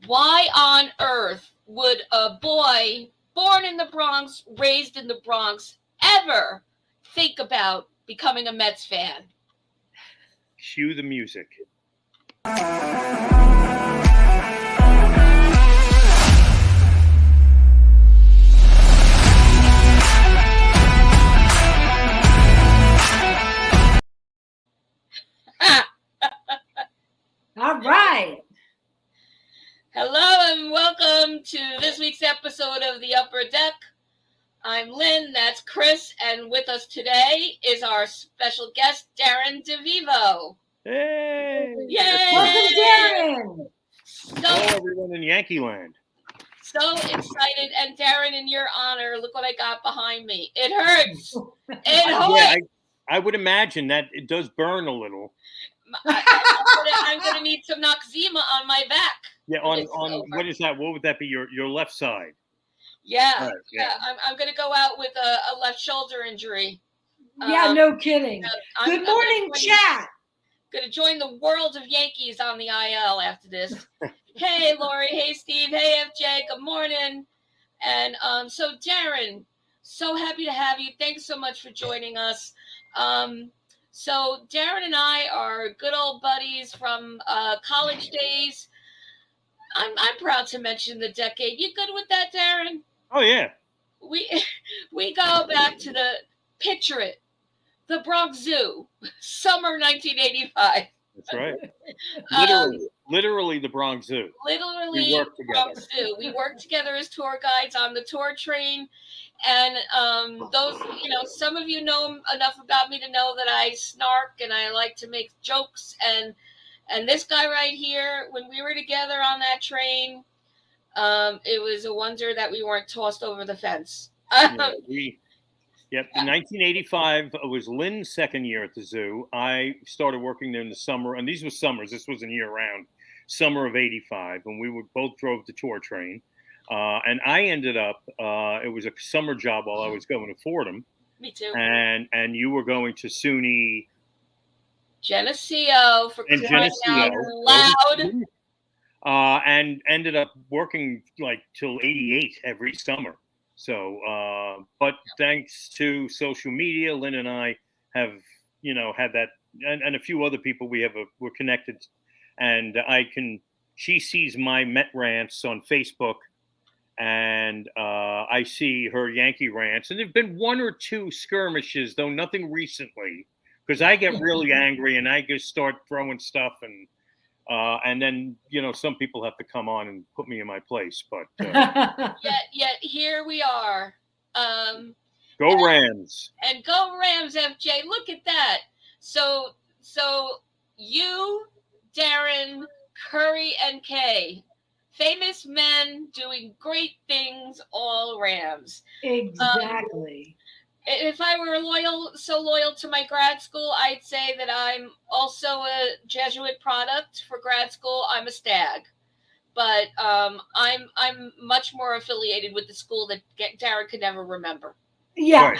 Why on earth would a boy born in the Bronx, raised in the Bronx, ever think about becoming a Mets fan? Cue the music. All right. Hello and welcome to this week's episode of The Upper Deck. I'm Lynn, that's Chris, and with us today is our special guest, Darren DeVivo. Hey! Yay! Welcome, Darren. Hello, everyone in Yankee Land. So excited, and Darren, in your honor, look what I got behind me. It hurts. It hurts. Yeah, I would imagine that it does burn a little. I'm gonna need some Noxzema on my back. Yeah, on what is that? What would that be? Your left side? Yeah, right, yeah. I'm gonna go out with a left shoulder injury. Yeah, no kidding. Good morning, chat. Gonna join the world of Yankees on the IL after this. Hey, Lori. Hey, Steve. Hey, FJ. Good morning. And so Darren, so happy to have you. Thanks so much for joining us. So Darren and I are good old buddies from college days. I'm proud to mention the decade. You good with that, Darren? Oh yeah. We go back to picture it, the Bronx Zoo, summer 1985. That's right. Literally the Bronx Zoo. Literally the Bronx Zoo. We worked together as tour guides on the tour train. And those, some of you know enough about me to know that I snark and I like to make jokes. And this guy right here, when we were together on that train, it was a wonder that we weren't tossed over the fence. In 1985 was Lynn's second year at the zoo. I started working there in the summer, and these were summers. This wasn't year-round. Summer of '85, and we both drove the tour train. And I ended up, it was a summer job while I was going to Fordham. Me too. And you were going to SUNY Geneseo, for crying out loud. And ended up working like till '88 every summer. So, but thanks to social media, Lynn and I have, had that, and a few other people we're connected. And she sees my Met rants on Facebook, and I see her Yankee rants. And there've been one or two skirmishes, though nothing recently, because I get really angry and I just start throwing stuff, and then some people have to come on and put me in my place. But yet here we are. Go Rams! And go Rams, FJ! Look at that. So you, Darren, Curry, and Kay, famous men doing great things, all Rams. Exactly. If I were so loyal to my grad school, I'd say that I'm also a Jesuit product for grad school. I'm a Stag, but I'm much more affiliated with the school that Darren could never remember. Yeah,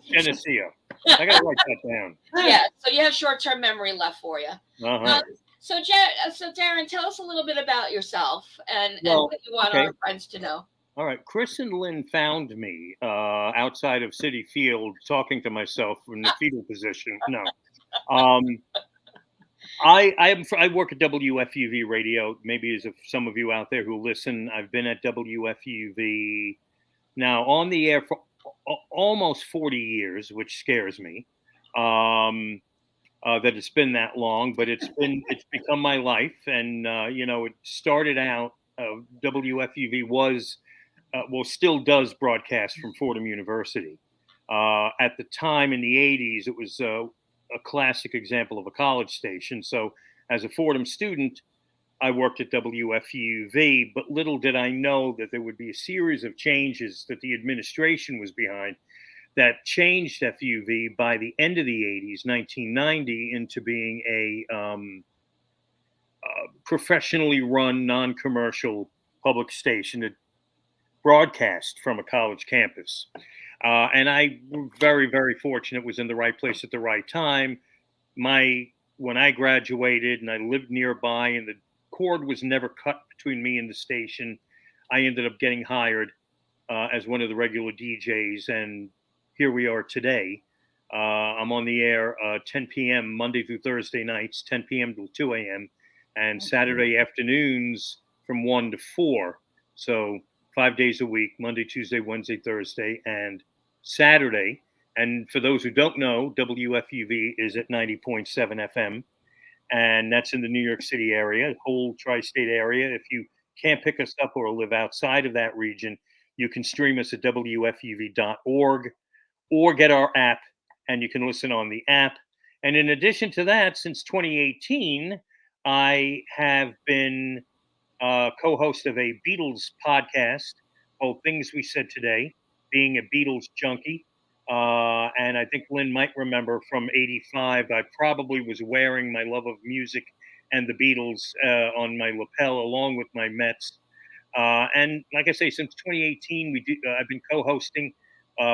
Geneseo. I gotta write that down. Yeah, so you have short-term memory left for you. Uh-huh. So Darren, tell us a little bit about yourself and what you want our friends to know. All right. Chris and Lynn found me outside of Citi Field talking to myself in the fetal position. No. I work at WFUV radio. Maybe as some of you out there who listen, I've been at WFUV now on the air for almost 40 years, which scares me. That it's been that long, but it's become my life. And it started out. WFUV was still does broadcast from Fordham University. At the time in the 80s, it was a classic example of a college station. So as a Fordham student, I worked at WFUV, but little did I know that there would be a series of changes that the administration was behind that changed FUV by the end of the 80s, 1990, into being a professionally run, non-commercial public station that broadcast from a college campus. And I very, very fortunate, was in the right place at the right time. When I graduated and I lived nearby, and cord was never cut between me and the station. I ended up getting hired as one of the regular DJs, and here we are today. I'm on the air 10 p.m. Monday through Thursday nights, 10 p.m. till 2 a.m., and Saturday afternoons from 1 to 4. So 5 days a week, Monday, Tuesday, Wednesday, Thursday, and Saturday. And for those who don't know, WFUV is at 90.7 FM, and that's in the New York City area, whole tri-state area. If you can't pick us up or live outside of that region, you can stream us at WFUV.org or get our app, and you can listen on the app. And in addition to that, since 2018, I have been co-host of a Beatles podcast called Things We Said Today, being a Beatles junkie. And I think Lynn might remember from '85, I probably was wearing my love of music and the Beatles on my lapel along with my Mets. And like I say, since 2018, I've been co-hosting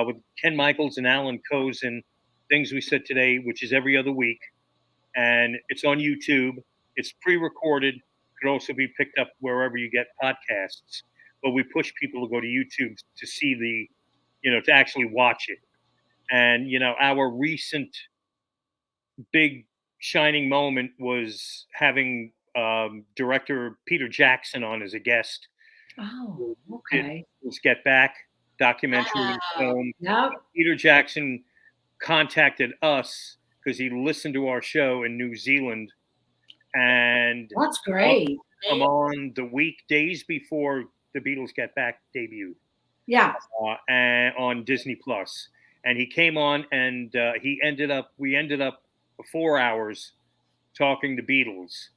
with Ken Michaels and Alan Kozin, Things We Said Today, which is every other week. And it's on YouTube. It's pre-recorded. Could also be picked up wherever you get podcasts. But we push people to go to YouTube to see to actually watch it. And, our recent big shining moment was having director Peter Jackson on as a guest. Oh, okay. Let's Get Back documentary film. Yep. Peter Jackson contacted us because he listened to our show in New Zealand, and that's great. Come on the weekdays before the Beatles Get Back debuted. Yeah. And on Disney Plus, and he came on, and we ended up for 4 hours talking the Beatles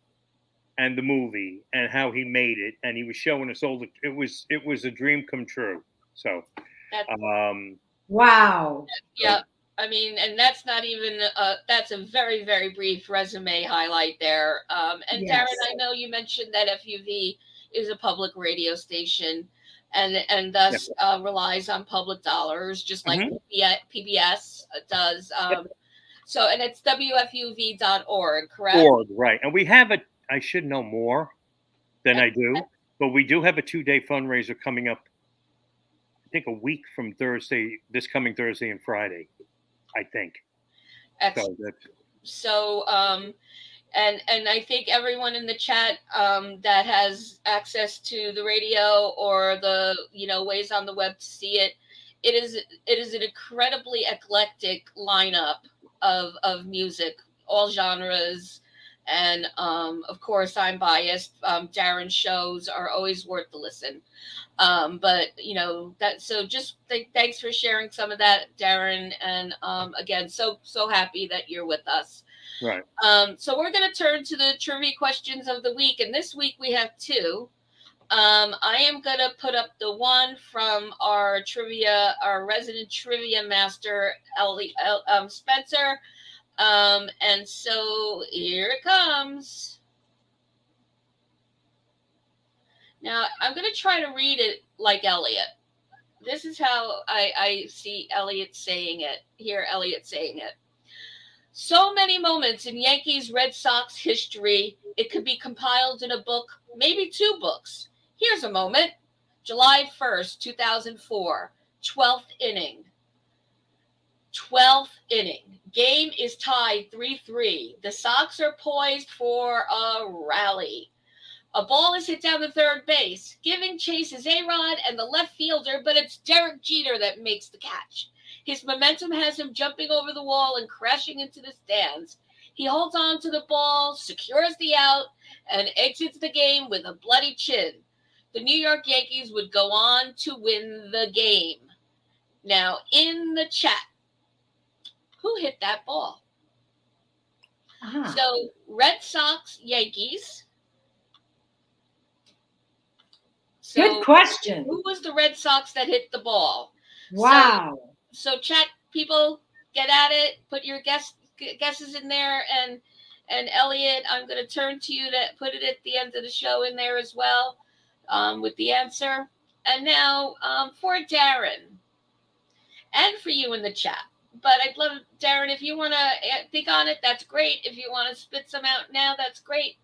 and the movie and how he made it, and he was showing us all it was a dream come true. So, wow. Yeah. I mean, and that's not even, that's a very, very brief resume highlight there. And yes. Darren, I know you mentioned that FUV is a public radio station and thus relies on public dollars, just like PBS does. So, and it's WFUV.org, correct? Org, right. And we have I should know more than I do, but we do have a 2-day fundraiser coming up, I think a week from this coming Thursday and Friday. I think. Excellent. So, and I think everyone in the chat that has access to the radio or the ways on the web to see it, it is an incredibly eclectic lineup of music, all genres, and of course I'm biased. Darren's shows are always worth the listen. But so just thanks for sharing some of that, Darren. And again, so happy that you're with us. Right. So we're going to turn to the trivia questions of the week. And this week we have 2. I am going to put up the one from our resident trivia master, Spencer. And so here it comes. Now, I'm going to try to read it like Elliot. This is how I see Elliot saying it. Hear Elliot saying it. So many moments in Yankees Red Sox history, it could be compiled in a book, maybe 2 books. Here's a moment. July 1st, 2004, 12th inning. 12th inning. Game is tied 3-3. The Sox are poised for a rally. A ball is hit down to third base. Giving chase is A-Rod and the left fielder, but it's Derek Jeter that makes the catch. His momentum has him jumping over the wall and crashing into the stands. He holds on to the ball, secures the out, and exits the game with a bloody chin. The New York Yankees would go on to win the game. Now, in the chat, who hit that ball? So, Red Sox, Yankees. So, good question. Who was the Red Sox that hit the ball? Wow. So chat people, get at it. Put your guesses in there. And Elliot, I'm going to turn to you to put it at the end of the show in there as well with the answer. And now for Darren and for you in the chat. But I'd love, Darren, if you want to think on it, that's great. If you want to spit some out now, that's great.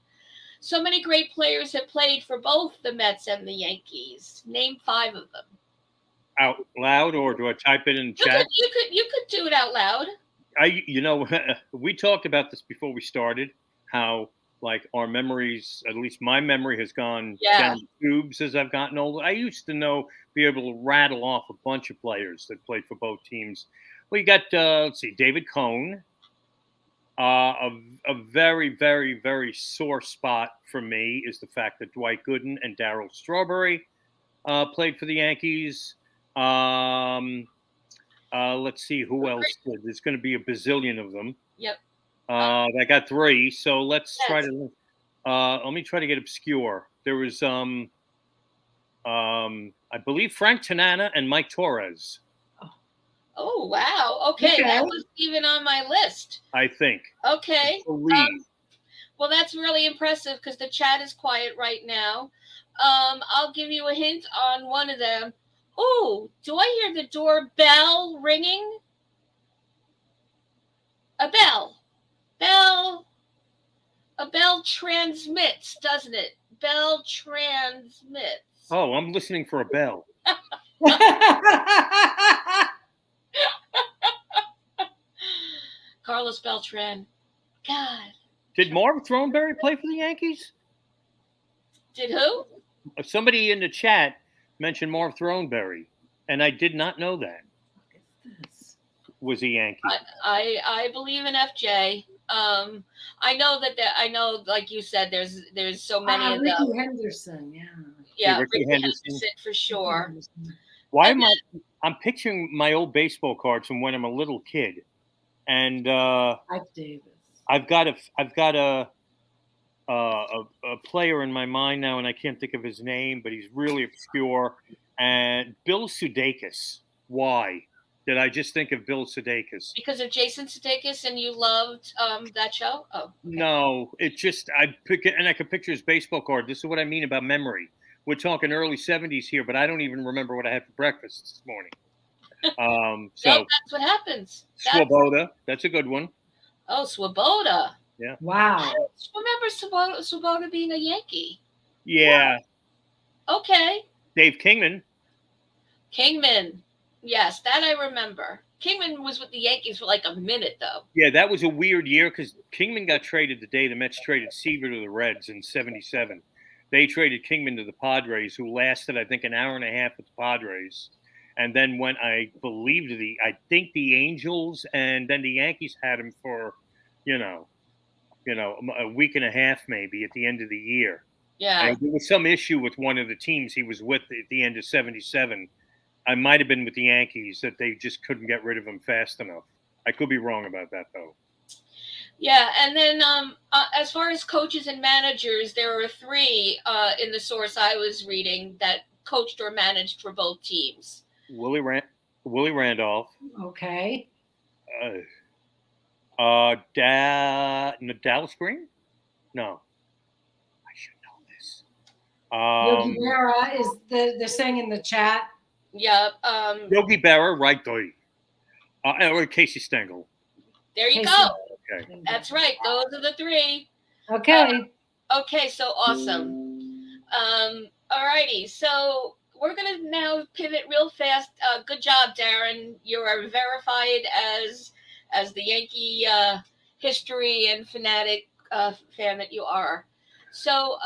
so many great players have played for both the Mets and the Yankees. Name 5 of them. Out loud, or do I type it in chat? You could do it out loud. We talked about this before we started, how like our memories, at least my memory, has gone down the tubes as I've gotten older. I used to be able to rattle off a bunch of players that played for both teams. Well, you got let's see, David Cohn. A very, very, very sore spot for me is the fact that Dwight Gooden and Darryl Strawberry played for the Yankees. Let's see who else did. There's going to be a bazillion of them. Yep. I got 3. So let's try to. Let me try to get obscure. There was, I believe, Frank Tanana and Mike Torres. Oh wow! Okay, that was even on my list. I think. Okay. Well, that's really impressive because the chat is quiet right now. I'll give you a hint on one of them. Oh, do I hear the doorbell ringing? A bell. A bell transmits, doesn't it? Bell transmits. Oh, I'm listening for a bell. Carlos Beltran. God. Did Marv Throneberry play for the Yankees? Did who? Somebody in the chat mentioned Marv Throneberry, and I did not know that. Was a Yankee. I believe in FJ. I know like you said, there's so many of them. Ricky Henderson, yeah, Ricky Henderson for sure. Why am I'm picturing my old baseball cards from when I'm a little kid, and Davis. I've got a player in my mind now, and I can't think of his name, but he's really obscure. And Bill Sudeikis. Why did I just think of Bill Sudeikis? Because of Jason Sudeikis, and you loved that show? Oh, okay. No, it just I could picture his baseball card. This is what I mean about memory. We're talking early 70s here, but I don't even remember what I had for breakfast this morning. So that's what happens. Swoboda, that's a good one. Oh, Swoboda. Yeah. Wow. I remember Swoboda being a Yankee. Yeah. Wow. Okay. Dave Kingman. Yes, that I remember. Kingman was with the Yankees for like a minute, though. Yeah, that was a weird year because Kingman got traded the day the Mets traded Seaver to the Reds in '77. They traded Kingman to the Padres, who lasted, I think, an hour and a half with the Padres, and then went, I believe, to the Angels, and then the Yankees had him for, a week and a half maybe at the end of the year. Yeah. And there was some issue with one of the teams he was with at the end of '77. I might have been with the Yankees that they just couldn't get rid of him fast enough. I could be wrong about that, though. Yeah, and then as far as coaches and managers, there were 3 in the source I was reading that coached or managed for both teams. Willie Randolph. Okay. Dallas Green? No. I should know this. Yogi Berra is they're saying in the chat. Yeah. Yogi Berra, right there. Or Casey Stengel. There you go. Okay. That's right. Those are the 3. Okay. Okay, so awesome. All righty. So we're going to now pivot real fast. Good job, Darren. You are verified as the Yankee history and fanatic fan that you are. So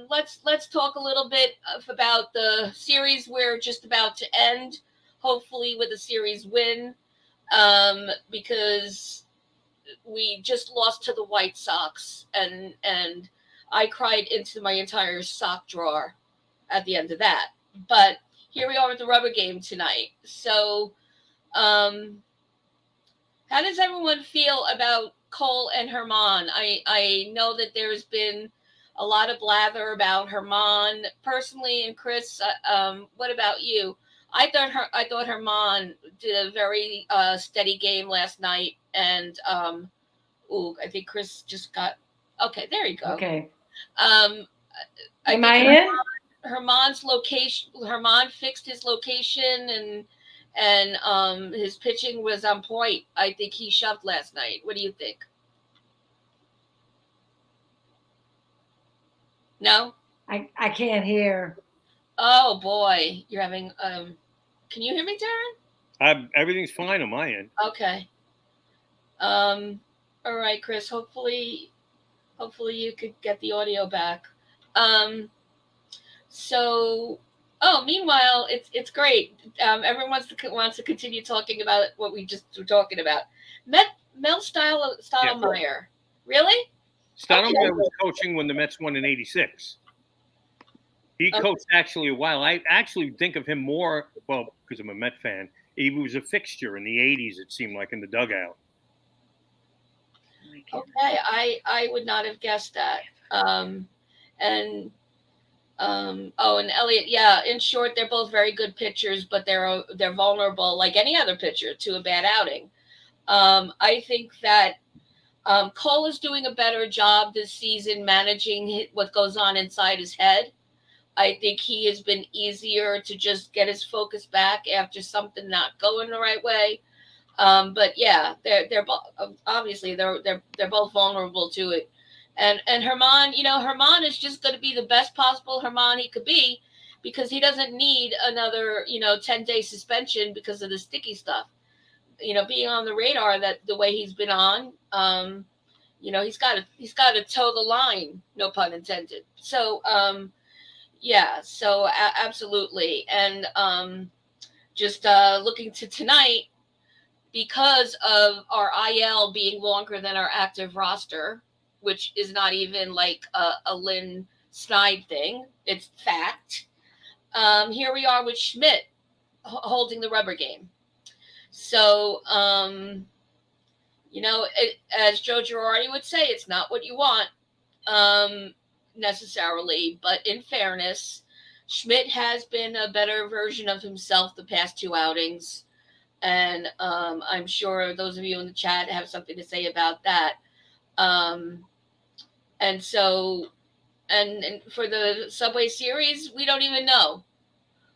let's talk a little bit about the series we're just about to end, hopefully with a series win, because we just lost to the White Sox, and I cried into my entire sock drawer at the end of that. But here we are with the rubber game tonight. So how does everyone feel about Cole and Herman? I know that there's been a lot of blather about Herman personally, and Chris, what about you? I thought Herman did a very steady game last night, and I think Chris just got okay. There you go. Okay. Am I in? Herman's location. Herman fixed his location, and his pitching was on point. I think he shoved last night. What do you think? No? I can't hear. Oh boy, you're having can you hear me, Darren? Everything's fine on my end. Okay. All right, Chris. Hopefully you could get the audio back. So meanwhile, it's great. Everyone wants to continue talking about what we just were talking about. Mel Stottlemyre. Yeah. Really? Stottlemyre was coaching when the Mets won in '86. He coached actually a while. I actually think of him more, well, because I'm a Met fan. He was a fixture in the '80s, it seemed like, in the dugout. Okay, I would not have guessed that. And Elliot, yeah. In short, they're both very good pitchers, but they're vulnerable, like any other pitcher, to a bad outing. I think that Cole is doing a better job this season managing what goes on inside his head. I think he has been easier to just get his focus back after something not going the right way. But yeah, they're obviously they're both vulnerable to it. And Herman, Herman is just going to be the best possible Herman he could be, because he doesn't need another 10-day suspension because of the sticky stuff. Being on the radar that the way he's been on, he's got to toe the line, no pun intended. So yeah, so absolutely. And just looking to tonight, because of our IL being longer than our active roster, which is not even like a Lynn Snide thing, it's fact. Here we are with Schmidt holding the rubber game. So, as Joe Girardi would say, it's not what you want necessarily, but in fairness, Schmidt has been a better version of himself the past two outings. And I'm sure those of you in the chat have something to say about that. And so, and for the Subway Series, we don't even know.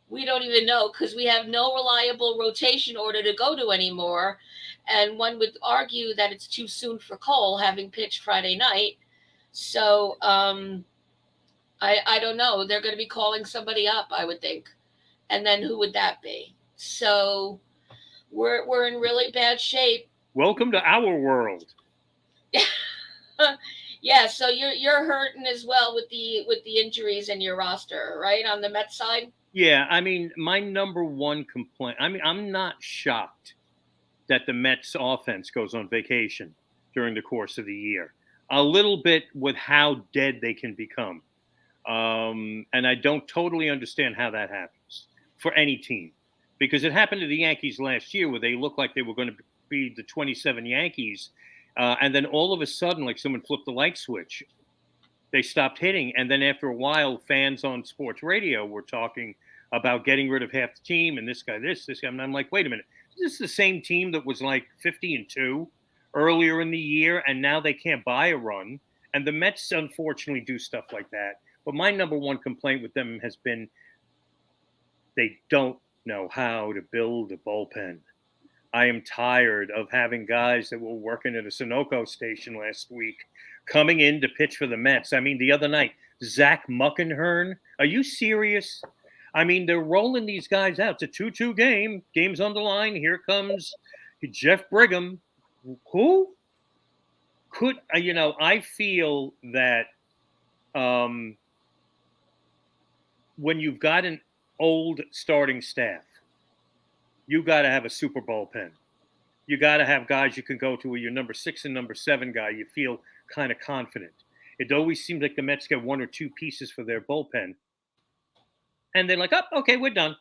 We don't even know, because we have no reliable rotation order to go to anymore. And one would argue that it's too soon for Cole, having pitched Friday night. So I don't know. They're going to be calling somebody up, I would think. And then who would that be? So we're in really bad shape. Welcome to our world. Yeah, so you're hurting as well with the injuries in your roster, right, on the Mets side? Yeah, I mean, my number one complaint, I mean, I'm not shocked that the Mets offense goes on vacation during the course of the year. A little bit with how dead they can become. And I don't totally understand how that happens for any team, because it happened to the Yankees last year where they looked like they were going to be the 27 Yankees. And then all of a sudden, like someone flipped the light switch, they stopped hitting. And then after a while, fans on sports radio were talking about getting rid of half the team and this guy. And I'm like, wait a minute. This is the same team that was like 50-2 earlier in the year, and now they can't buy a run. And the Mets, unfortunately, do stuff like that. But my number one complaint with them has been they don't know how to build a bullpen. I am tired of having guys that were working at a Sunoco station last week coming in to pitch for the Mets. I mean, the other night, Zach Muckenhern. Are you serious? I mean, they're rolling these guys out. It's a 2-2 game. Game's on the line. Here comes Jeff Brigham. Who could, I feel that when you've got an old starting staff, you got to have a super bullpen. You got to have guys you can go to where your number 6 and number 7 guy, you feel kind of confident. It always seems like the Mets get one or two pieces for their bullpen. And they're like, oh, okay, we're done.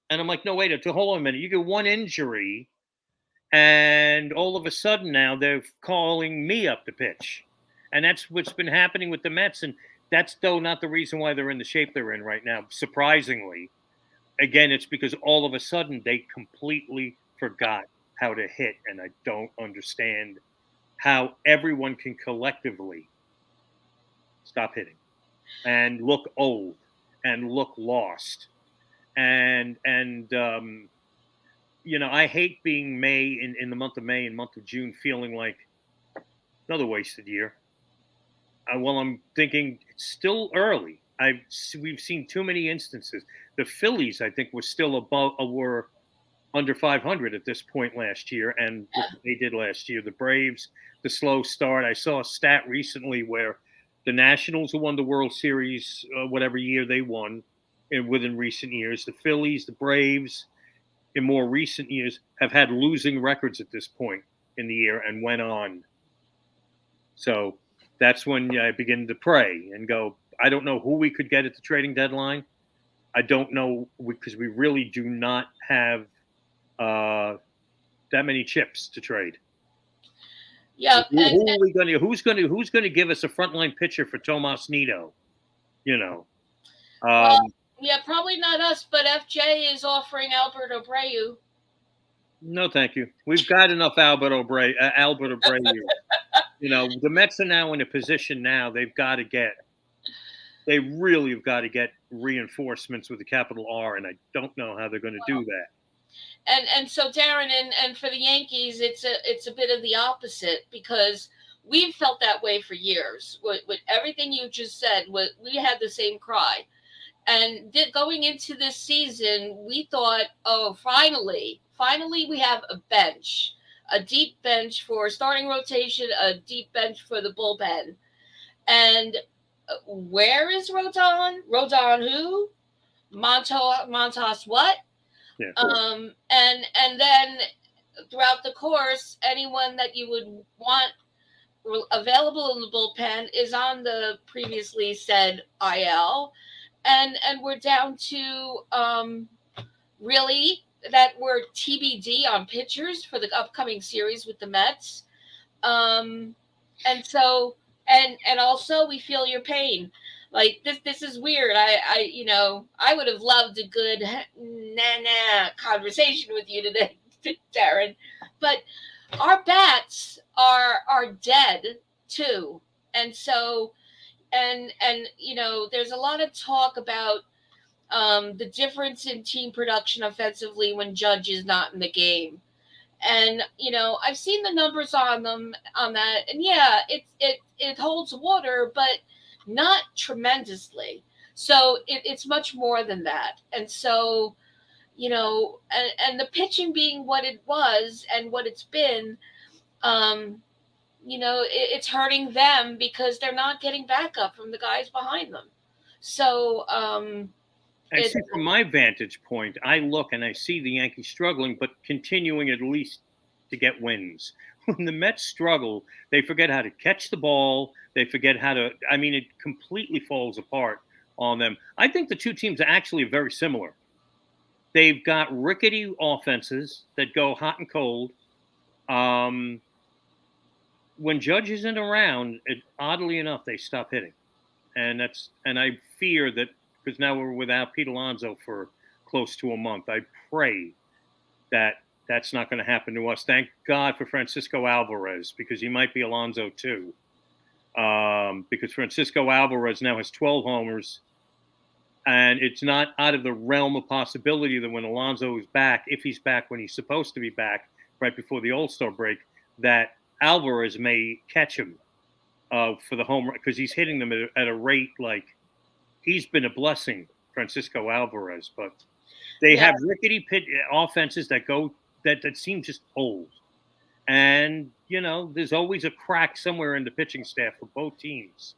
And I'm like, no, wait, hold on a minute. You get one injury, and all of a sudden now they're calling me up to pitch. And that's what's been happening with the Mets. And that's, though, not the reason why they're in the shape they're in right now, surprisingly. Again, it's because all of a sudden they completely forgot how to hit. And I don't understand how everyone can collectively stop hitting and look old and look lost. And I hate being May in the month of May and month of June, feeling like another wasted year. Well, I'm thinking it's still early. we've seen too many instances. The Phillies, I think, were under 500 at this point last year, and what they did last year. The Braves, the slow start. I saw a stat recently where the Nationals, who won the World Series, whatever year they won, within recent years, the Phillies, the Braves, in more recent years, have had losing records at this point in the year and went on. So that's when I begin to pray and go, I don't know who we could get at the trading deadline. I don't know, because we really do not have that many chips to trade. Yeah. Who's going to give us a frontline pitcher for Tomas Nido? Well, yeah, probably not us, but FJ is offering Albert Abreu. No, thank you. We've got enough Albert Abreu. The Mets are now in a position now they really have got to get reinforcements with a capital R, and I don't know how they're going to do that. And so Darren, and for the Yankees, it's a bit of the opposite, because we've felt that way for years. With everything you just said, we had the same cry. And going into this season, we thought, oh, finally we have a bench, a deep bench for starting rotation, a deep bench for the bullpen. And where is Rodon? Rodon who? Montas what? Yeah. And then throughout the course, anyone that you would want available in the bullpen is on the previously said IL. And we're down to really that we're TBD on pitchers for the upcoming series with the Mets. And so and also we feel your pain. Like this is weird. I would have loved a good conversation with you today, Darren. But our bats are dead too. And so and there's a lot of talk about the difference in team production offensively when Judge is not in the game. And I've seen the numbers on that, and yeah, it holds water, but not tremendously. So it's much more than that. And so and the pitching being what it was and what it's been, it's hurting them because they're not getting backup from the guys behind them. So I see, from my vantage point, I look and I see the Yankees struggling, but continuing at least to get wins. When the Mets struggle, they forget how to catch the ball. They forget how to, it completely falls apart on them. I think the two teams are actually very similar. They've got rickety offenses that go hot and cold. When Judge isn't around, oddly enough, they stop hitting. And I fear that, because now we're without Pete Alonso for close to a month. I pray that that's not going to happen to us. Thank God for Francisco Alvarez, because he might be Alonso too. Because Francisco Alvarez now has 12 homers, and it's not out of the realm of possibility that when Alonso is back, if he's back when he's supposed to be back, right before the All-Star break, that Alvarez may catch him for the home run, because he's hitting them at a rate like he's been a blessing, Francisco Alvarez. But they have rickety offenses that seem just old. And, there's always a crack somewhere in the pitching staff for both teams.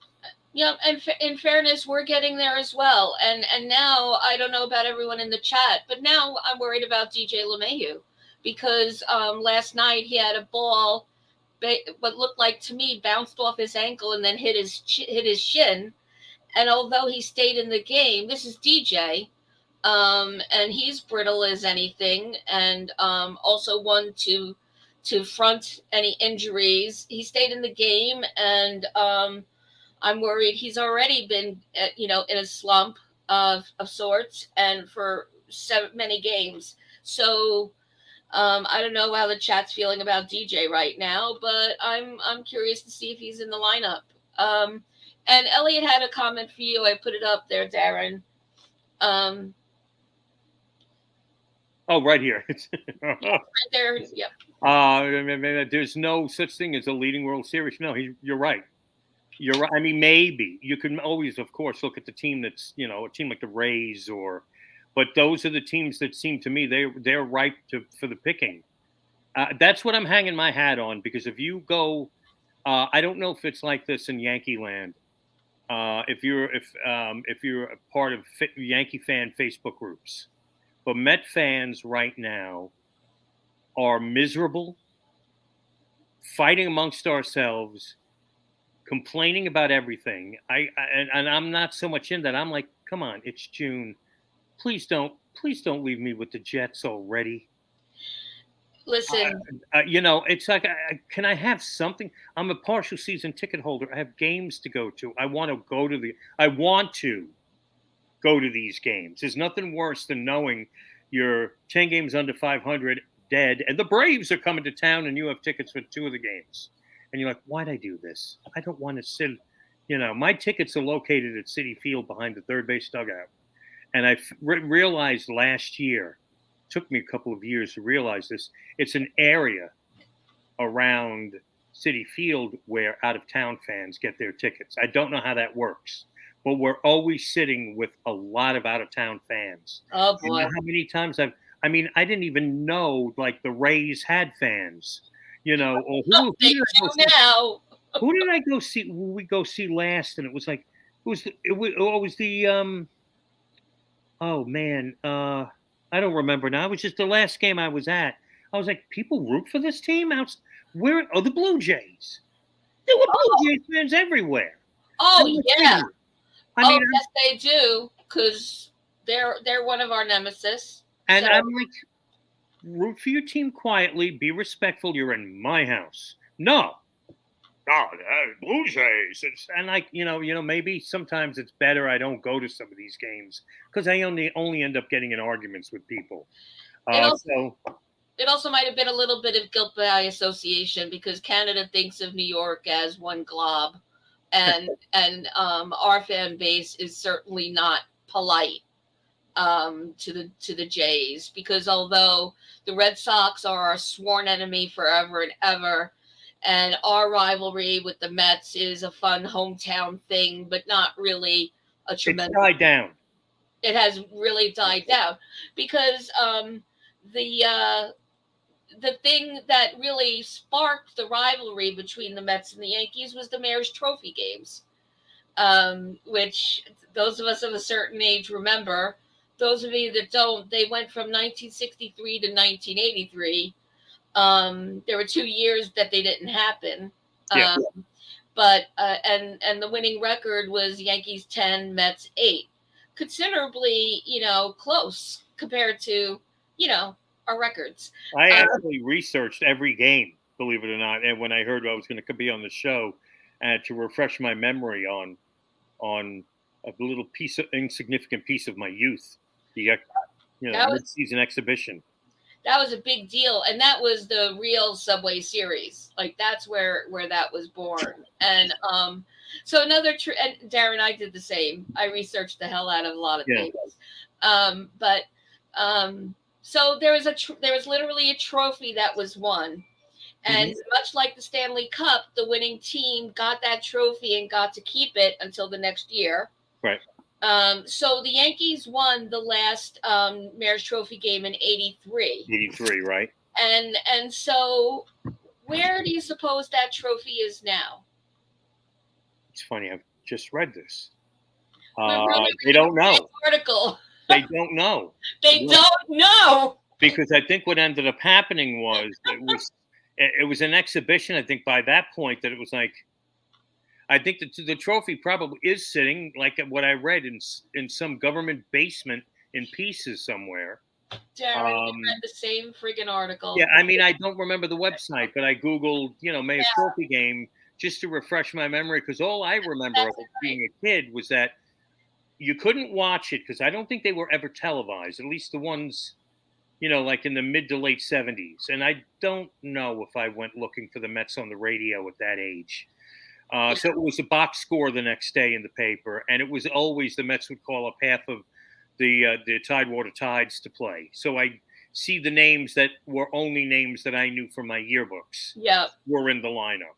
Yeah, and in fairness, we're getting there as well. And now, I don't know about everyone in the chat, but now I'm worried about DJ LeMahieu, because last night he had a ball, what looked like to me, bounced off his ankle and then hit his shin. And although he stayed in the game, this is DJ, and he's brittle as anything, and also one to front any injuries. He stayed in the game, and I'm worried he's already been, in a slump of sorts, and for many games. So I don't know how the chat's feeling about DJ right now, but I'm curious to see if he's in the lineup. And Elliot had a comment for you. I put it up there, Darren. Right here. Right there. Yep. There's no such thing as a leading World Series. No, you're right. You're right. I mean, maybe you can always, of course, look at the team that's, a team like the Rays but those are the teams that seem to me they're ripe for the picking. That's what I'm hanging my hat on, because if you go, I don't know if it's like this in Yankee land. If you're a part of Yankee fan Facebook groups, but Met fans right now are miserable, fighting amongst ourselves, complaining about everything. And I'm not so much in that. I'm like, come on, it's June. Please don't leave me with the Jets already. Listen, It's like, can I have something? I'm a partial season ticket holder. I have games to go to. I want to go to these games. There's nothing worse than knowing you're 10 games under 500, dead, and the Braves are coming to town, and you have tickets for 2 of the games. And you're like, why'd I do this? I don't want to sit. My tickets are located at Citi Field behind the third base dugout. And I realized last year, took me a couple of years to realize this, it's an area around Citi Field where out-of-town fans get their tickets. I don't know how that works, but we're always sitting with a lot of out-of-town fans. Oh, boy. You know how many times I didn't even know, like, the Rays had fans. Or who they do now. Who did I go see? We go see last, and it was like, oh man, I don't remember now. It was just the last game I was at. I was like, people root for this team out. Where? Oh, the Blue Jays. There were Blue Jays fans everywhere. Oh yeah. Yes, they do, because they're one of our nemesis. And I'm like, root for your team quietly. Be respectful. You're in my house. No. Oh, Blue Jays. And like, maybe sometimes it's better I don't go to some of these games, because I only end up getting in arguments with people. It also might have been a little bit of guilt by association, because Canada thinks of New York as one glob, and our fan base is certainly not polite to the Jays, because although the Red Sox are our sworn enemy forever and ever, and our rivalry with the Mets is a fun hometown thing, but not really a tremendous. It's died down. It has really died down, because the thing that really sparked the rivalry between the Mets and the Yankees was the Mayor's Trophy games, which those of us of a certain age remember. Those of you that don't, they went from 1963 to 1983. There were 2 years that they didn't happen. Yeah. But the winning record was Yankees 10, Mets 8. Considerably, close compared to, our records. I actually researched every game, believe it or not, and when I heard I was going to be on the show, to refresh my memory on a little insignificant piece of my youth, the mid-season exhibition. That was a big deal, and that was the real Subway Series. Like, that's where that was born. And so another and Darren, I did the same. I researched the hell out of a lot of things. So there was literally a trophy that was won, and much like the Stanley Cup, the winning team got that trophy and got to keep it until the next year. Right. So the Yankees won the last Mayor's Trophy game in '83. '83, right? And so, where do you suppose that trophy is now? It's funny. I've just read this. They don't know. Article. They don't know. They don't know. Because I think what ended up happening was it was an exhibition. I think by that point that it was like, I think the trophy probably is sitting, like what I read, in some government basement in pieces somewhere. Darren, we read the same friggin' article. Yeah, I don't remember the website, but I Googled, Mayor's Trophy game just to refresh my memory, because all I remember of being a kid was that you couldn't watch it because I don't think they were ever televised, at least the ones, like in the mid to late 70s. And I don't know if I went looking for the Mets on the radio at that age. So it was a box score the next day in the paper, and it was always the Mets would call up half of the Tidewater Tides to play. So I see the names that were only names that I knew from my yearbooks. Yeah, were in the lineup.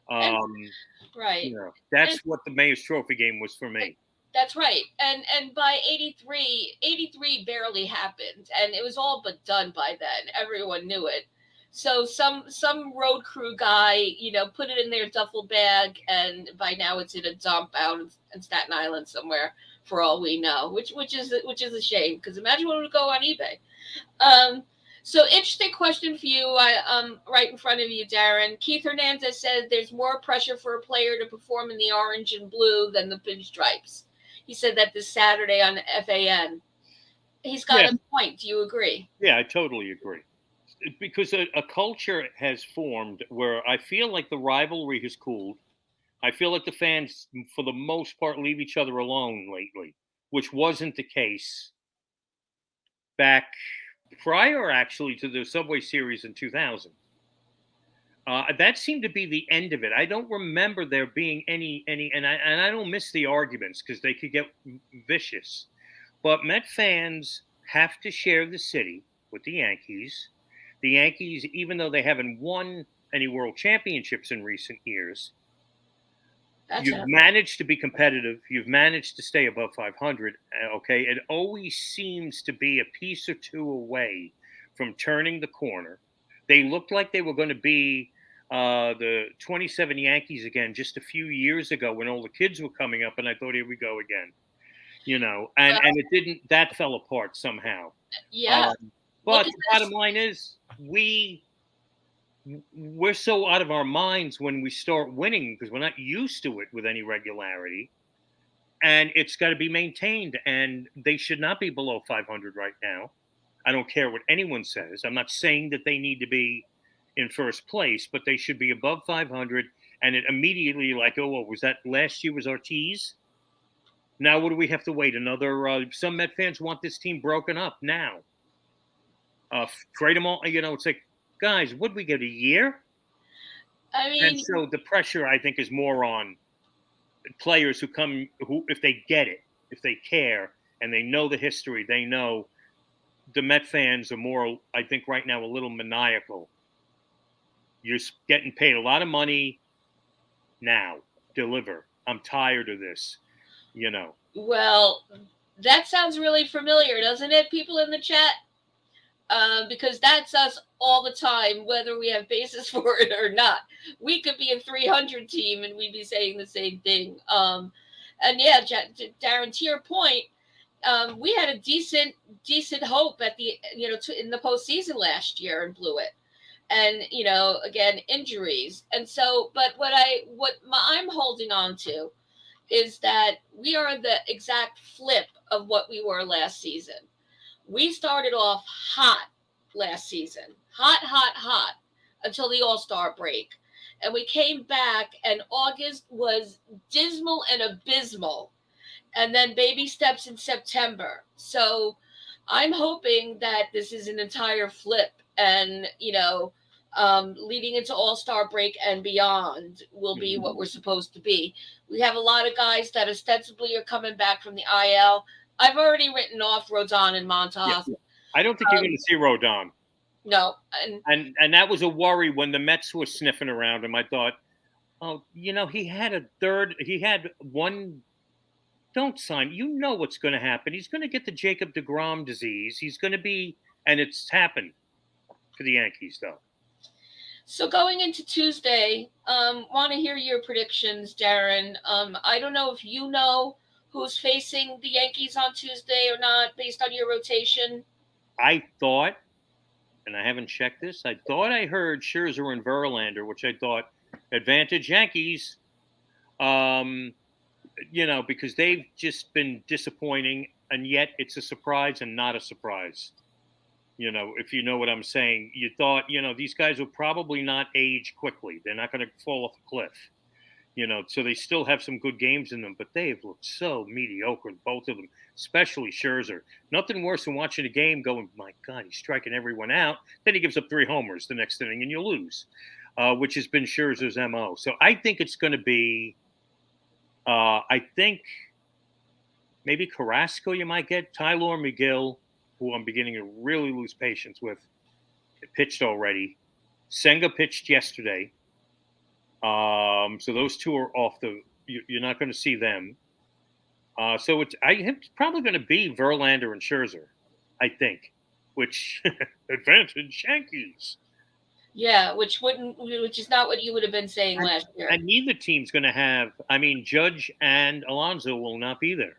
Right. That's what the Mayor's Trophy game was for me. That's right. And by 83 barely happened, and it was all but done by then. Everyone knew it. So some road crew guy, put it in their duffel bag, and by now it's in a dump out in Staten Island somewhere, for all we know. Which is a shame, because imagine what would go on eBay. So interesting question for you, right in front of you, Darren. Keith Hernandez said there's more pressure for a player to perform in the orange and blue than the pinstripes. He said that this Saturday on FAN. He's got a point. Do you agree? Yeah, I totally agree. Because a culture has formed where I feel like the rivalry has cooled. I feel like the fans, for the most part, leave each other alone lately, which wasn't the case back prior, actually, to the Subway Series in 2000. That seemed to be the end of it. I don't remember there being any, and I don't miss the arguments because they could get vicious. But Met fans have to share the city with the Yankees. The Yankees, even though they haven't won any world championships in recent years, you've managed to be competitive. You've managed to stay above 500. Okay, it always seems to be a piece or two away from turning the corner. They looked like they were going to be the 27 Yankees again just a few years ago when all the kids were coming up, and I thought, here we go again. And it didn't. That fell apart somehow. Yeah. But the bottom line is, we're so out of our minds when we start winning because we're not used to it with any regularity, and it's got to be maintained. And they should not be below 500 right now. I don't care what anyone says. I'm not saying that they need to be in first place, but they should be above 500. And it immediately was that last year was Ortiz? Now what do we have to wait? Another? Some Met fans want this team broken up now. Trade them all. It's like, guys, would we get a year? I mean, and so the pressure, I think, is more on players who if they get it, if they care, and they know the history, they know the Met fans are more, I think, right now a little maniacal. You're getting paid a lot of money now. Deliver. I'm tired of this. Well, that sounds really familiar, doesn't it, people in the chat? Because that's us all the time, whether we have basis for it or not. We could be a 300 team and we'd be saying the same thing. And yeah, Darren, to your point, we had a decent hope at the in the postseason last year and blew it. And again, injuries. And so, but what I'm holding on to is that we are the exact flip of what we were last season. We started off hot last season, hot until the All-Star break. And we came back and August was dismal and abysmal. And then baby steps in September. So I'm hoping that this is an entire flip and, leading into All-Star break and beyond will be what we're supposed to be. We have a lot of guys that ostensibly are coming back from the IL. I've already written off Rodon and Montas. Yeah. I don't think you're going to see Rodon. No. And that was a worry when the Mets were sniffing around him. I thought, he had one. Don't sign. You know what's going to happen. He's going to get the Jacob deGrom disease. He's going to be, and it's happened for the Yankees, though. So going into Tuesday, want to hear your predictions, Darren. I don't know if you know who's facing the Yankees on Tuesday or not, based on your rotation. I thought, and I haven't checked this, I thought I heard Scherzer and Verlander, which I thought advantage Yankees, because they've just been disappointing, and yet it's a surprise and not a surprise. If you know what I'm saying, you thought, these guys will probably not age quickly. They're not going to fall off a cliff. So they still have some good games in them, but they have looked so mediocre, both of them, especially Scherzer. Nothing worse than watching a game going, my God, he's striking everyone out. Then he gives up 3 homers the next inning and you lose, which has been Scherzer's MO. So I think it's going to be, I think maybe Carrasco you might get, Tyler McGill, who I'm beginning to really lose patience with. It pitched already. Senga pitched yesterday. So those two are off the. You're not going to see them. So it's probably going to be Verlander and Scherzer, I think, which advantage Yankees. Yeah, which is not what you would have been saying last year. And neither team's going to have. I mean, Judge and Alonso will not be there.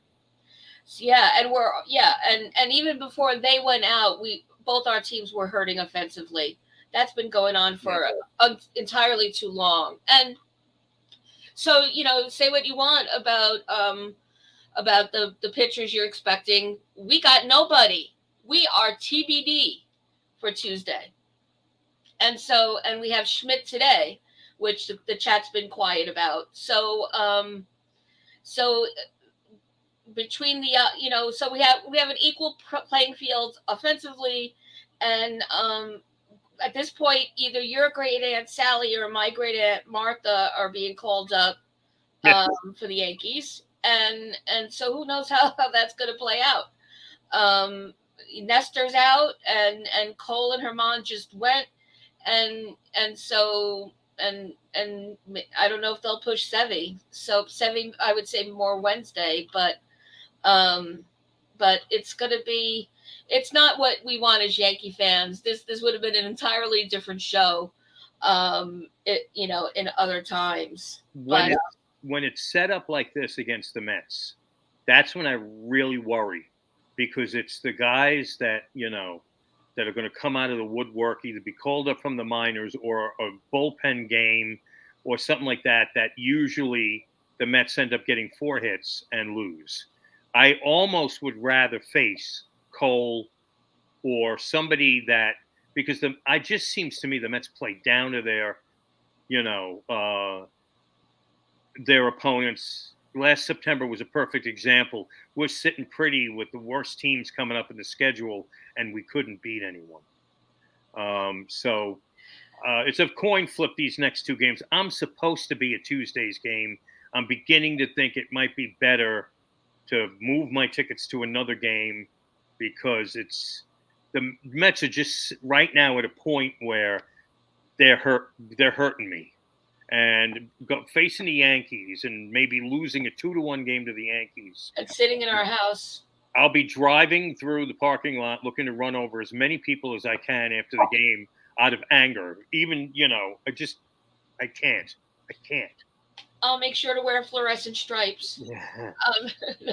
Yeah, and even before they went out, both our teams were hurting offensively. That's been going on for entirely too long. And so, say what you want about the pitchers you're expecting. We got nobody. We are TBD for Tuesday. And we have Schmidt today, which the chat's been quiet about. So between the so we have an equal playing field offensively, and at this point, either your great aunt Sally or my great aunt Martha are being called up for the Yankees, and so who knows how that's going to play out. Nestor's out, and Cole and Herman just went, and so and I don't know if they'll push Sevy. So Sevy, I would say more Wednesday, but it's going to be. It's not what we want as Yankee fans. This would have been an entirely different show, in other times. When it's set up like this against the Mets, that's when I really worry, because it's the guys that that are going to come out of the woodwork, either be called up from the minors or a bullpen game or something like that. That usually the Mets end up getting 4 hits and lose. I almost would rather face Cole or somebody that, because it just seems to me the Mets play down to their opponents. Last September was a perfect example. We're sitting pretty with the worst teams coming up in the schedule, and we couldn't beat anyone. So it's a coin flip these next 2 games. I'm supposed to be at Tuesday's game. I'm beginning to think it might be better to move my tickets to another game, because the Mets are just right now at a point where they're hurting me, and facing the Yankees and maybe losing a 2-1 game to the Yankees and sitting in our house. I'll be driving through the parking lot looking to run over as many people as I can after the game out of anger. Even, I can't. I'll make sure to wear fluorescent stripes. Yeah.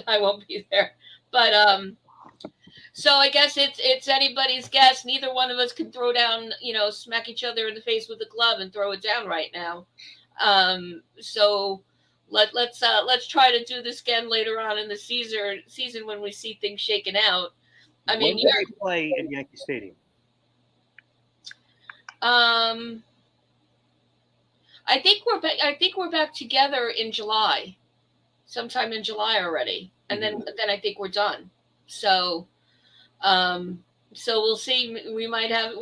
I won't be there. But so I guess it's anybody's guess. Neither one of us can throw down, smack each other in the face with a glove and throw it down right now. So let's try to do this again later on in the season when we see things shaken out. I mean, when do they play at Yankee Stadium? I think we're back together in July, sometime in July already, and then I think we're done. So, so we'll see. We might have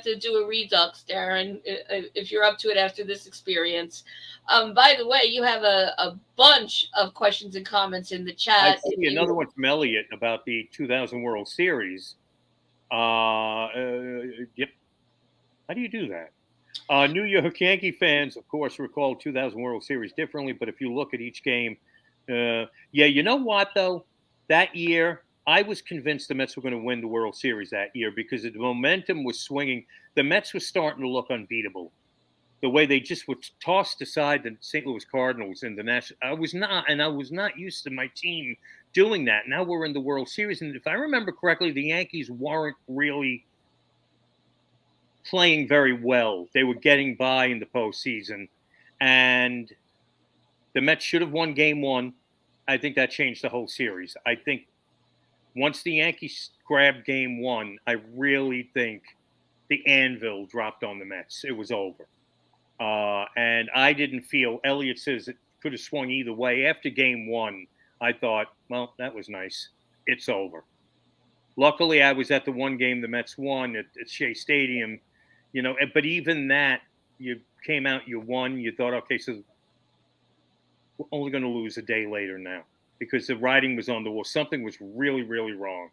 to do a redux, Darren, if you're up to it after this experience. By the way, you have a bunch of questions and comments in the chat. I see another one from Elliot about the 2000 World Series. Yep. How do you do that? New York Yankee fans, of course, recall 2000 World Series differently, but if you look at each game, you know what, though? That year, I was convinced the Mets were going to win the World Series that year because the momentum was swinging. The Mets were starting to look unbeatable. The way they just were tossed aside the St. Louis Cardinals in the National. I was not used to my team doing that. Now we're in the World Series, and if I remember correctly, the Yankees weren't really playing very well. They were getting by in the postseason, and the Mets should have won Game 1. I think that changed the whole series. I think once the Yankees grabbed Game 1, I really think the anvil dropped on the Mets. It was over. And I didn't feel, Elliott says it could have swung either way. After Game 1, I thought, well, that was nice. It's over. Luckily, I was at the one game the Mets won at Shea Stadium, but even that, you came out, you won, you thought, okay, so we're only going to lose a day later now because the writing was on the wall. Something was really, really wrong.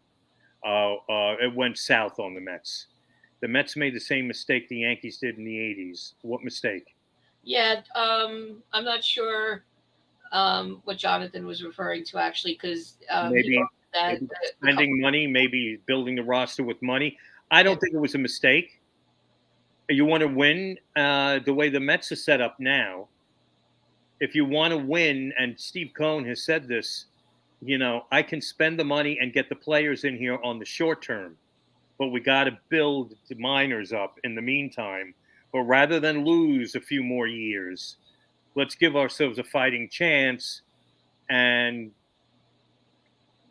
It went south on the Mets. The Mets made the same mistake the Yankees did in the 80s. What mistake? Yeah, I'm not sure what Jonathan was referring to actually, because he Maybe, wrote that maybe the couple. spending money, maybe building the roster with money. I don't think it was a mistake. You want to win the way the Mets are set up now. If you want to win, and Steve Cohen has said this, I can spend the money and get the players in here on the short term, but we got to build the minors up in the meantime. But rather than lose a few more years, let's give ourselves a fighting chance and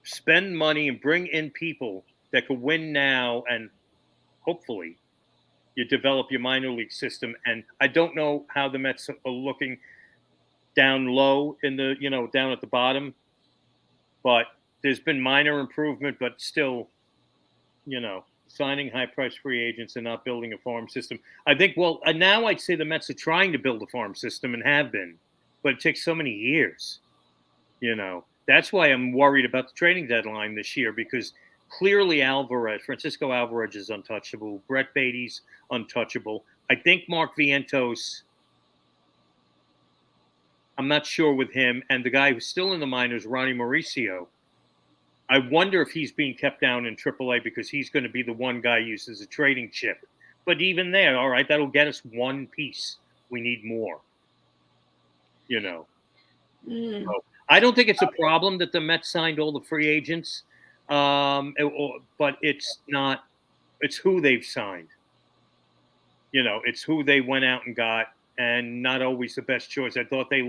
spend money and bring in people that could win now, and hopefully you develop your minor league system. And I don't know how the Mets are looking down low in the, down at the bottom, but there's been minor improvement, but still, signing high price free agents and not building a farm system. I think, well, now I'd say the Mets are trying to build a farm system and have been, but it takes so many years. That's why I'm worried about the trading deadline this year, because clearly Francisco Alvarez is untouchable. Brett Beatty's untouchable. I think Mark Vientos, I'm not sure with him. And the guy who's still in the minors, Ronnie Mauricio, I wonder if he's being kept down in AAA because he's going to be the one guy used as a trading chip. But even there, all right, that'll get us one piece. We need more. So I don't think it's a problem that the Mets signed all the free agents, but it's not. It's who they've signed. It's who they went out and got, and not always the best choice. I thought they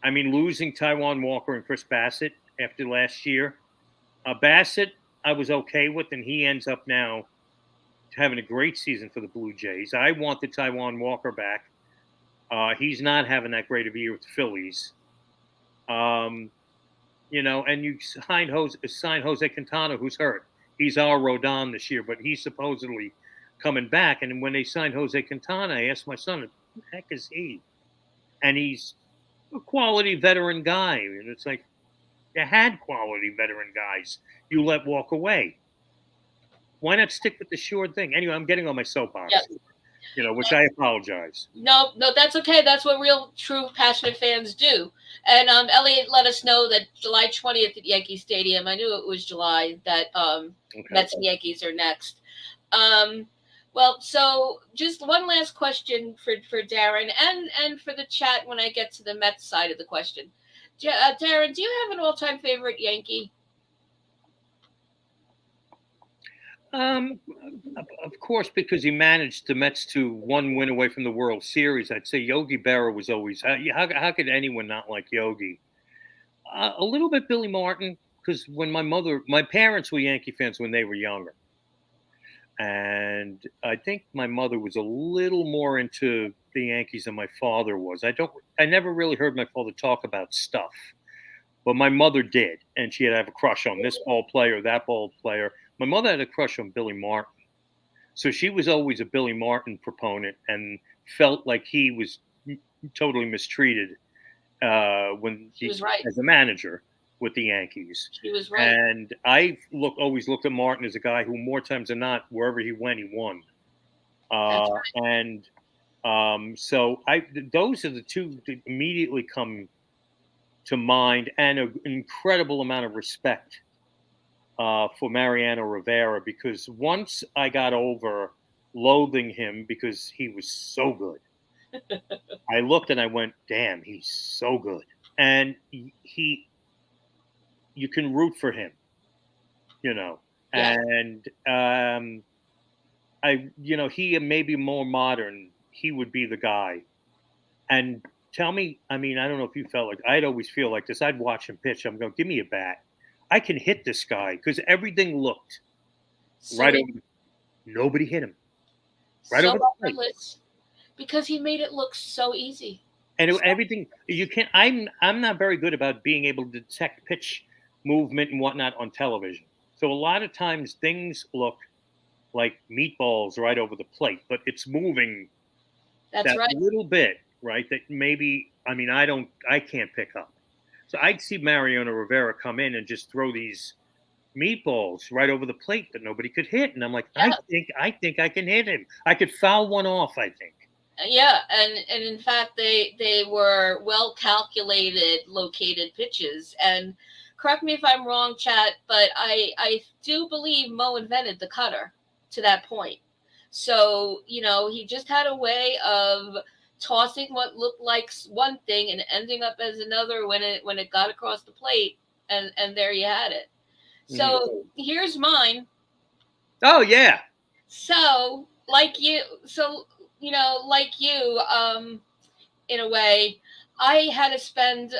losing Taijuan Walker and Chris Bassett after last year. Bassett, I was okay with, and he ends up now having a great season for the Blue Jays. I wanted Taijuan Walker back. He's not having that great of a year with the Phillies. And you signed Jose Quintana, who's hurt. He's our Rodon this year, but he's supposedly coming back. And when they signed Jose Quintana, I asked my son, who the heck is he? And he's a quality veteran guy. And it's like, you had quality veteran guys you let walk away. Why not stick with the sure thing? Anyway, I'm getting on my soapbox. Yep. Which I apologize. No, that's okay. That's what real, true, passionate fans do. And Elliot let us know that July 20th at Yankee Stadium. I knew it was July that Mets and Yankees are next. Well, so just one last question for Darren and for the chat when I get to the Mets side of the question. Darren, do you have an all-time favorite Yankee? Of course, because he managed the Mets to one win away from the World Series, I'd say Yogi Berra was always. How could anyone not like Yogi? A little bit Billy Martin, because when my parents were Yankee fans when they were younger, and I think my mother was a little more into the Yankees than my father was. I never really heard my father talk about stuff, but my mother did, and she'd have a crush on this ball player, that ball player. My mother had a crush on Billy Martin. So she was always a Billy Martin proponent and felt like he was totally mistreated when he was right as a manager with the Yankees. He was right. And I always looked at Martin as a guy who, more times than not, wherever he went, he won. That's right. And so those are the two that immediately come to mind, and an incredible amount of respect for Mariano Rivera, because once I got over loathing him because he was so good, I looked and I went, damn, he's so good. And you can root for him, yeah. And he may be more modern. He would be the guy. And tell me, I don't know if you felt like, I'd always feel like this. I'd watch him pitch. I'm going, give me a bat. I can hit this guy, because everything looked right over. Nobody hit him. Right over the plate. Because he made it look so easy. And everything you can't. I'm not very good about being able to detect pitch movement and whatnot on television. So a lot of times things look like meatballs right over the plate, but it's moving. That's right. Little bit, right? That maybe I can't pick up. So I'd see Mariano Rivera come in and just throw these meatballs right over the plate that nobody could hit. And I'm like, yeah. I think I can hit him. I could foul one off, I think. Yeah, and in fact they were well calculated located pitches. And correct me if I'm wrong, chat, but I do believe Mo invented the cutter to that point. So, he just had a way of tossing what looked like one thing and ending up as another when it got across the plate, and there you had it. So, here's mine. Oh yeah. So, like you, in a way, I had to spend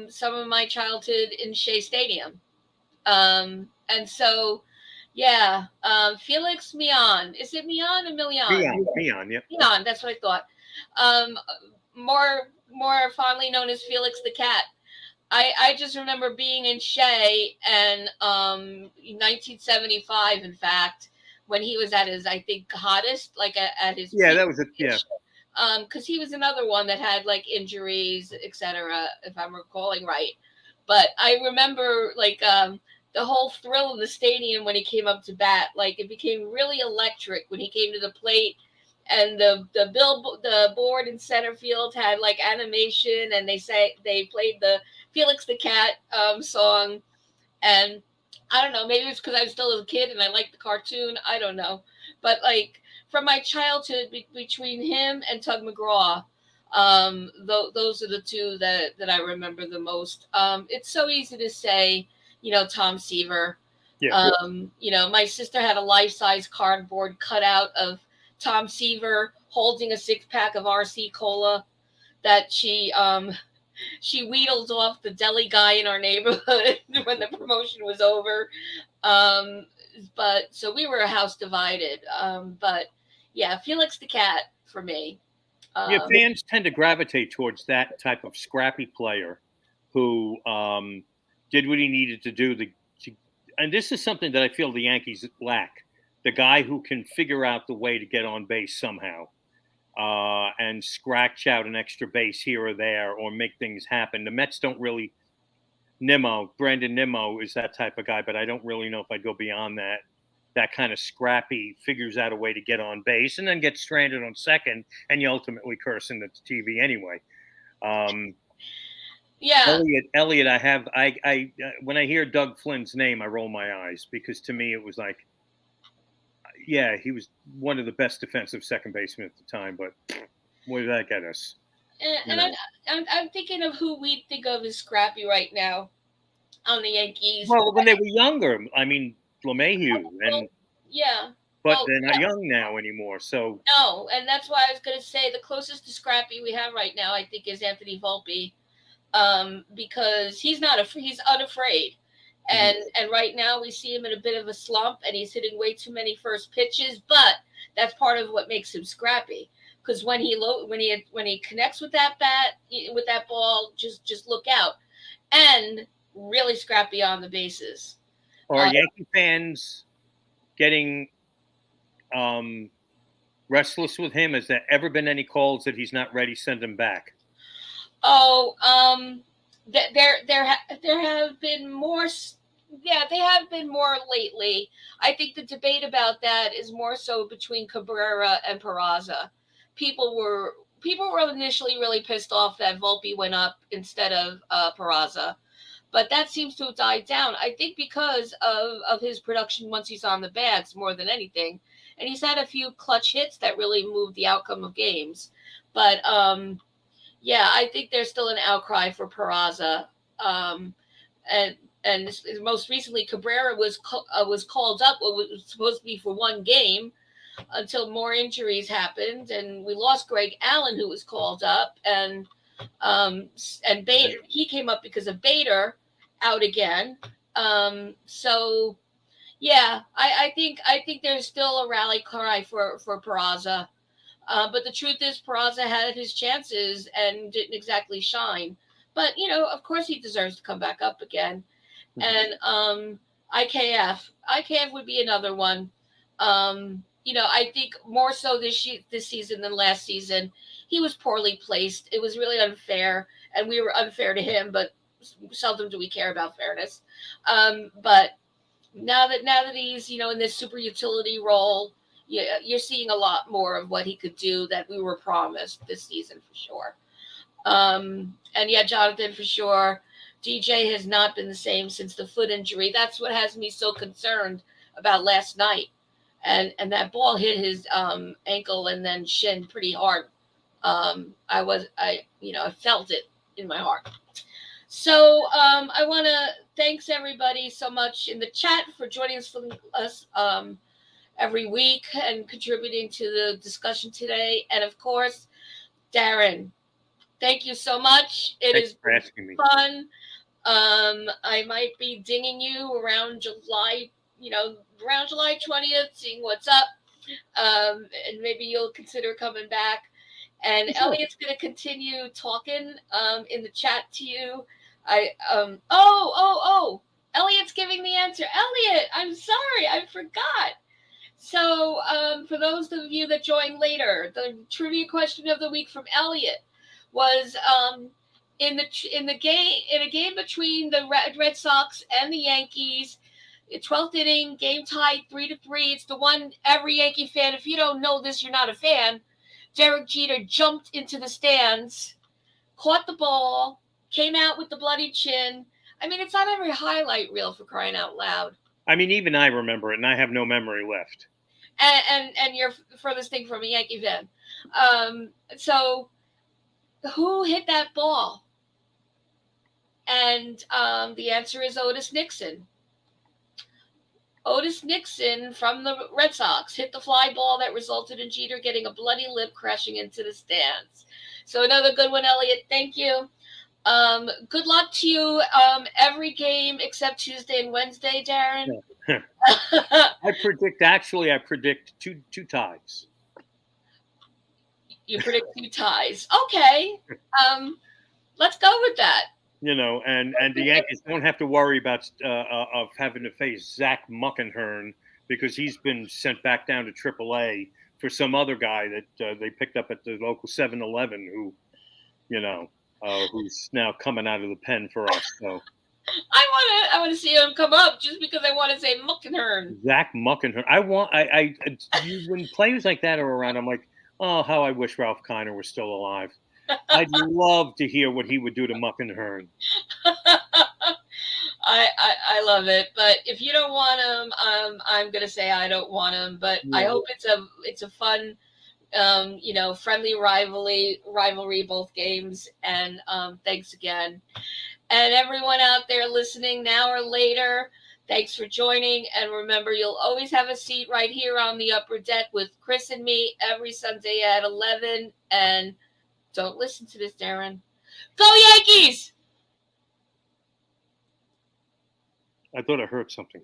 some of my childhood in Shea Stadium. And so, yeah, Felix Mion. Is it Mion or Milian? Mion, yep. Mion, that's what I thought. Um, more fondly known as Felix the Cat. I just remember being in Shea and 1975, in fact, when he was at his, I think, hottest, like at his yeah, peak. that was it. Yeah. Because he was another one that had like injuries, etc., if I'm recalling right. But I remember like the whole thrill in the stadium when he came up to bat. Like it became really electric when he came to the plate, and the board in center field had like animation, and they played the Felix the Cat song. And I don't know, maybe it's because I was still a kid and I liked the cartoon. I don't know, but like from my childhood, between him and Tug McGraw, those are the two that I remember the most. It's so easy to say, Tom Seaver. Yeah. My sister had a life-size cardboard cutout of Tom Seaver holding a 6-pack of RC Cola that she wheedled off the deli guy in our neighborhood when the promotion was over. But so we were a house divided. But yeah, Felix the Cat for me. Yeah, fans tend to gravitate towards that type of scrappy player who did what he needed to do. And this is something that I feel the Yankees lack: the guy who can figure out the way to get on base somehow. And scratch out an extra base here or there or make things happen. The Mets don't really. Brandon Nimmo is that type of guy, but I don't really know if I'd go beyond that. That kind of scrappy figures out a way to get on base and then get stranded on second, and you ultimately curse into the TV anyway. Yeah, Elliot. I when I hear Doug Flynn's name, I roll my eyes because to me it was like, yeah, he was one of the best defensive second basemen at the time, but what did that get us? and I'm thinking of who we think of as scrappy right now on the Yankees. Well, when they were younger, I mean LeMahieu, and yeah, but they're not young now anymore. So no, and that's why I was going to say the closest to scrappy we have right now, I think, is Anthony Volpe, because he's unafraid. And right now we see him in a bit of a slump, and he's hitting way too many first pitches. But that's part of what makes him scrappy. Because when he connects with that bat, with that ball, just look out, and really scrappy on the bases. Are Yankee fans getting restless with him? Has there ever been any calls that he's not ready? Send him back. Oh, there have been more. Yeah, they have been more lately. I think the debate about that is more so between Cabrera and Peraza. People were initially really pissed off that Volpe went up instead of Peraza, but that seems to have died down. I think because of his production once he's on the bags more than anything, and he's had a few clutch hits that really moved the outcome of games. But yeah, I think there's still an outcry for Peraza, and most recently Cabrera was called up. It was supposed to be for one game until more injuries happened, and we lost Greg Allen, who was called up, and Bader. He came up because of Bader out again. So yeah, I think there's still a rally cry for Peraza. But the truth is, Peraza had his chances and didn't exactly shine. But of course, he deserves to come back up again. And IKF would be another one. I think more so this season than last season. He was poorly placed. It was really unfair, and we were unfair to him. But seldom do we care about fairness. But now that he's in this super utility role, you're seeing a lot more of what he could do that we were promised this season for sure. And yeah, Jonathan, for sure, DJ has not been the same since the foot injury. That's what has me so concerned about last night. And that ball hit his ankle and then shin pretty hard. I felt it in my heart. So I want to thanks everybody so much in the chat for joining us every week and contributing to the discussion today. And of course, Darren, thank you so much. Thanks for asking me. Fun. I might be dinging you around July 20th, seeing what's up. And maybe you'll consider coming back. And sure. Elliot's going to continue talking in the chat to you. Elliot's giving the answer. Elliot, I'm sorry, I forgot. So for those of you that joined later, the trivia question of the week from Elliot was in a game between the Red Sox and the Yankees, 12th inning, game tied 3-3. It's the one every Yankee fan, if you don't know this, you're not a fan. Derek Jeter jumped into the stands, caught the ball, came out with the bloody chin. I mean, it's on every highlight reel, for crying out loud. I mean, even I remember it, and I have no memory left. And you're furthest thing from a Yankee fan. So who hit that ball? And the answer is Otis Nixon. Otis Nixon from the Red Sox hit the fly ball that resulted in Jeter getting a bloody lip, crashing into the stands. So another good one, Elliot. Thank you. Good luck to you every game except Tuesday and Wednesday, Darren. Yeah. I predict two ties. You predict 2 ties. Okay. Let's go with that. And the Yankees don't have to worry about of having to face Zach Muckenhern because he's been sent back down to AAA for some other guy that they picked up at the local 7-Eleven who, who's now coming out of the pen for us. So I want to see him come up just because I want to say Muckenhern. Zach Muckenhern. When players like that are around, I'm like, oh, how I wish Ralph Kiner was still alive. I'd love to hear what he would do to Muckenhern. I love it, but if you don't want him, I'm gonna say I don't want him. But yeah. I hope it's a fun, friendly rivalry both games. And thanks again, and everyone out there listening now or later. Thanks for joining, and remember, you'll always have a seat right here on the upper deck with Chris and me every Sunday at 11. And don't listen to this, Darren. Go Yankees! I thought I heard something.